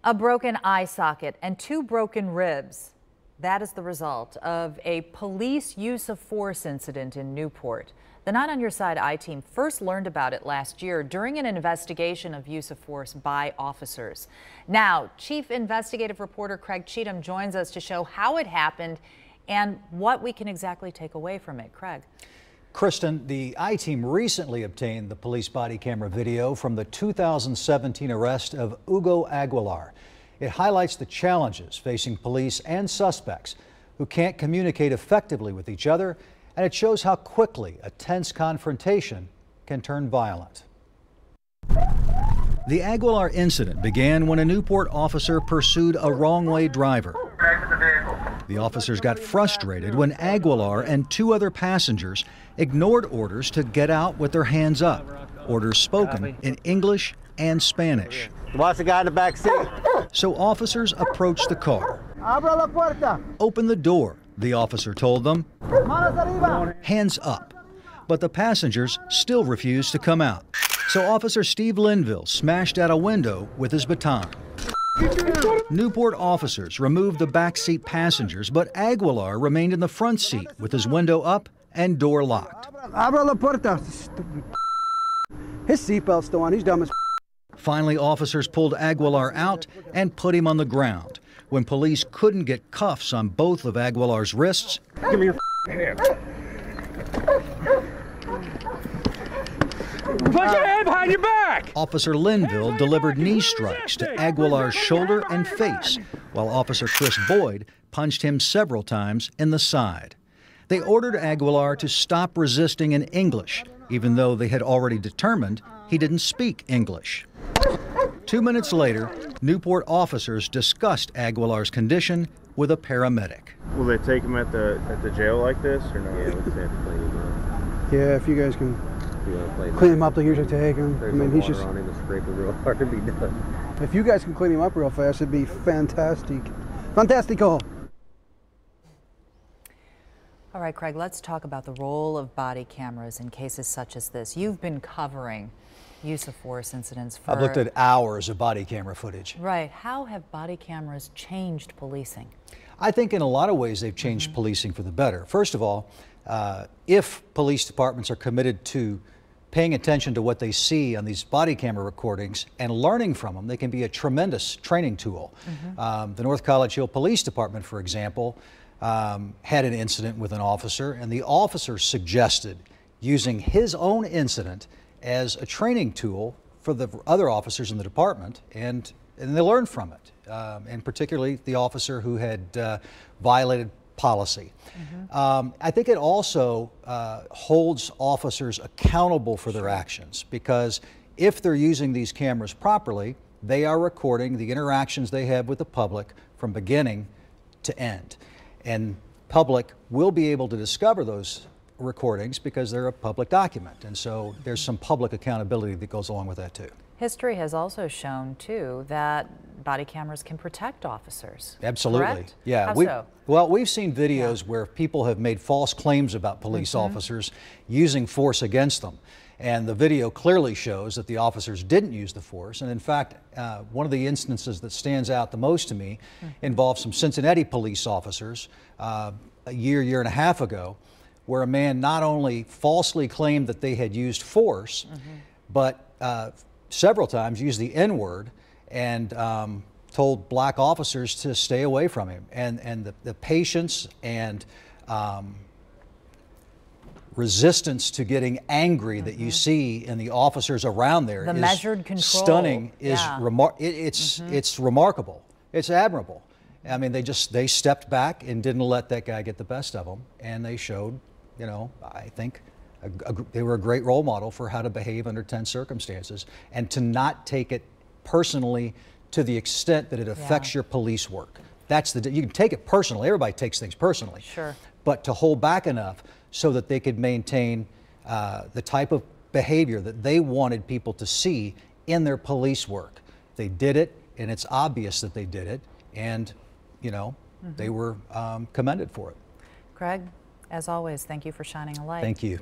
A broken eye socket and 2 broken ribs. That is the result of a police use of force incident in Newport. The Not On Your Side I-Team first learned about it last year during an investigation of use of force by officers. Now, Chief Investigative Reporter Craig Cheatham joins us to show how it happened and what we can exactly take away from it. Craig. Kristyn, the I-Team recently obtained the police body camera video from the 2017 arrest of Hugo Aguilar. It highlights the challenges facing police and suspects who can't communicate effectively with each other, and it shows how quickly a tense confrontation can turn violent. The Aguilar incident began when a Newport officer pursued a wrong-way driver. The officers got frustrated when Aguilar and 2 other passengers ignored orders to get out with their hands up, orders spoken in English and Spanish. Watch the guy in the back seat. So officers approached the car. Open the door, the officer told them. Hands up. But the passengers still refused to come out. So Officer Steve Linville smashed out a window with his baton. Newport officers removed the backseat passengers, but Aguilar remained in the front seat with his window up and door locked. His seatbelt's still on. He's dumb as. Finally, officers pulled Aguilar out and put him on the ground. When police couldn't get cuffs on both of Aguilar's wrists, Give me your hand. Put your hand behind your back! Officer Linville delivered knee strikes to Aguilar's shoulder and face, while Officer Chris Boyd punched him several times in the side. They ordered Aguilar to stop resisting in English, even though they had already determined he didn't speak English. 2 minutes later, Newport officers discussed Aguilar's condition with a paramedic. Will they take him at the jail like this, or no? Yeah, let's have to clean him up. Yeah, if you guys can You clean him up, they usually take him. There's I mean, no he's water just. on him to scrape it real hard to be done. If you guys can clean him up real fast, it'd be fantastic. Fantastico. All right, Craig, let's talk about the role of body cameras in cases such as this. You've been covering use of force incidents for... I've looked at hours of body camera footage. Right. How have body cameras changed policing? I think in a lot of ways they've changed policing for the better. First of all, if police departments are committed to paying attention to what they see on these body camera recordings and learning from them, they can be a tremendous training tool. The North College Hill Police Department, for example, had an incident with an officer, and the officer suggested using his own incident as a training tool for the other officers in the department, and they learned from it, and particularly the officer who had violated policy. I think it also holds officers accountable for their actions, because if they're using these cameras properly, they are recording the interactions they have with the public from beginning to end. And public will be able to discover those recordings because they're a public document. And so there's some public accountability that goes along with that too. History has also shown too that body cameras can protect officers. Absolutely. Correct? Yeah. How so? Well, we've seen videos where people have made false claims about police officers using force against them. And the video clearly shows that the officers didn't use the force. And in fact, one of the instances that stands out the most to me involves some Cincinnati police officers a year and a half ago, where a man not only falsely claimed that they had used force, but several times used the N-word and told black officers to stay away from him. And the patience and resistance to getting angry that you see in the officers around there the is measured control. Stunning. Is Yeah. It's remarkable. It's admirable. I mean, they stepped back and didn't let that guy get the best of them, and they showed, you know, I think they were a great role model for how to behave under tense circumstances and to not take it personally to the extent that it affects your police work. That's you can take it personally. Everybody takes things personally. Sure. But to hold back enough so that they could maintain the type of behavior that they wanted people to see in their police work. They did it, and it's obvious that they did it, and you know, they were commended for it. Craig, as always, thank you for shining a light. Thank you.